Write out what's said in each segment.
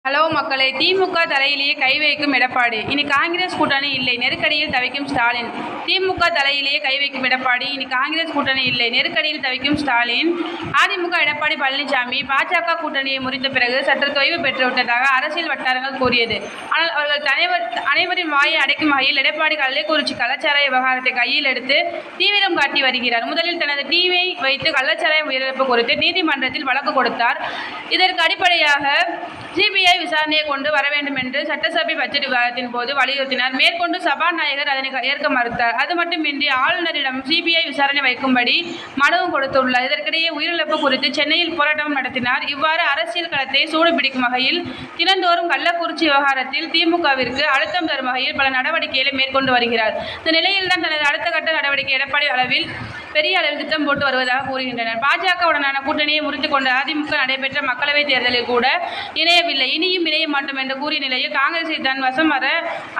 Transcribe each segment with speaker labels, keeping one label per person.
Speaker 1: Hello மக்களே, திமுக தலையிலேயே கை வைக்கும் எடப்பாடி. இனி காங்கிரஸ் கூட்டணி இல்லை, நெருக்கடியில் தவிக்கும் ஸ்டாலின். திமுக தலையிலேயே கை வைக்கும் எடப்பாடி. இனி காங்கிரஸ் கூட்டணி இல்லை, நெருக்கடியில் தவிக்கும் ஸ்டாலின். அதிமுக எடப்பாடி பழனிசாமி பாஜக கூட்டணியை முறித்த பிறகு சற்று தொய்வு பெற்றுவிட்டதாக அரசியல் வட்டாரங்கள் கூறியது. ஆனால் அவர்கள் அனைவரின் வாயை அடைக்கும் வகையில் எடப்பாடி கள்ளக்குறிச்சி கள்ளச்சாராய விவகாரத்தை கையில் எடுத்து தீவிரம் காட்டி வருகிறார். முதலில் தனது டிவியை வைத்து கள்ளச்சாராய உயிரிழப்பு குறித்து நீதிமன்றத்தில் வழக்கு கொடுத்தார். இதற்கு அடிப்படையாக சிபிஐ விசாரணையை கொண்டு வர வேண்டும் என்று சட்டசபை பட்ஜெட் விவாதத்தின் போது வலியுறுத்தினார். மேற்கொண்டு சபாநாயகர் அதனை ஏற்க மறுத்தார். அது மட்டுமின்றி ஆளுநரிடம் சிபிஐ விசாரணை வைக்கும்படி மனுவும் கொடுத்துள்ளார். இதற்கிடையே உயிரிழப்பு குறித்து சென்னையில் போராட்டம் நடத்தினார். இவ்வாறு அரசியல் களத்தை சூடுபிடிக்கும் வகையில் தினந்தோறும் கள்ளக்குறிச்சி விவகாரத்தில் திமுகவிற்கு அழுத்தம் தரும் வகையில் பல நடவடிக்கைகளை மேற்கொண்டு வருகிறார். இந்த நிலையில்தான் தனது அடுத்த கட்ட நடவடிக்கை எடப்பாடி பெரிய அளவில் திட்டம் போட்டு வருவதாக கூறுகின்றனர். பாஜகவுடனான கூட்டணியை முறித்துக் கொண்ட அதிமுக நடைபெற்ற மக்களவைத் தேர்தலில் கூட இணையவில்லை, இனியும் இணைய மாட்டோம் என்று கூறிய நிலையில் காங்கிரஸை தன் வசம் வர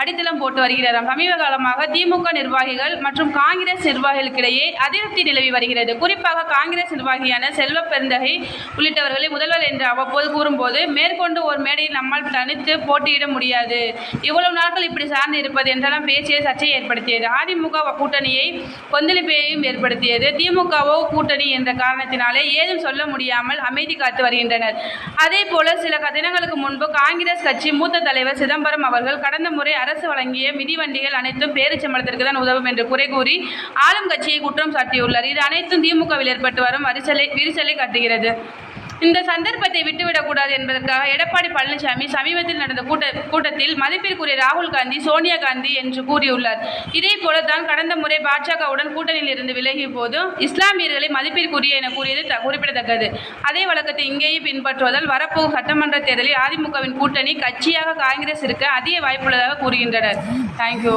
Speaker 1: அடித்தளம் போட்டு வருகிறாராம். சமீப காலமாக திமுக நிர்வாகிகள் மற்றும் காங்கிரஸ் நிர்வாகிகளுக்கிடையே அதிருப்தி நிலவி வருகிறது. குறிப்பாக காங்கிரஸ் நிர்வாகியான செல்வ பெருந்தகை உள்ளிட்டவர்களை முதல்வர் என்று அவ்வப்போது கூறும்போது, மேற்கொண்டு ஒரு மேடையில் நம்மால் தனித்து போட்டியிட முடியாது, இவ்வளவு நாட்கள் இப்படி சார்ந்து இருப்பது என்றெல்லாம் பேசிய சர்ச்சையை ஏற்படுத்தியது. அதிமுக கூட்டணியை கொந்தளிப்பையும் ஏற்படுத்தியது. திமுகவோ கூட்டணி என்ற காரணத்தினாலே ஏதும் சொல்ல முடியாமல் அமைதி காத்து வருகின்றனர். அதே போல சில தினங்களுக்கு முன்பு காங்கிரஸ் கட்சி மூத்த தலைவர் சிதம்பரம் அவர்கள் கடந்த முறை அரசு வழங்கிய மிதிவண்டிகள் அனைத்தும் பேரிச்சம்பளத்திற்கு தான் உதவும் என்று குறை கூறி ஆளும் கட்சியை குற்றம் சாட்டியுள்ளார். இது அனைத்தும் திமுகவில் ஏற்பட்டு வரும் விரிசலை காட்டுகிறது. இந்த சந்தர்ப்பத்தை விட்டுவிடக்கூடாது என்பதற்காக எடப்பாடி பழனிசாமி சமீபத்தில் நடந்த கூட்டத்தில் மதிப்பிற்குரிய ராகுல் காந்தி, சோனியா காந்தி என்று கூறியுள்ளார். இதே போல தான் கடந்த முறை பாஜகவுடன் கூட்டணியில் இருந்து விலகிய போது இஸ்லாமியர்களை மதிப்பிற்குரிய என கூறியது குறிப்பிடத்தக்கது. அதே வழக்கத்தை இங்கேயும் பின்பற்றுவதால் வரப்போகும் சட்டமன்ற தேர்தலில் அதிமுகவின் கூட்டணி கட்சியாக காங்கிரஸ் இருக்க அதிக வாய்ப்புள்ளதாக கூறுகின்றனர். தேங்க்யூ.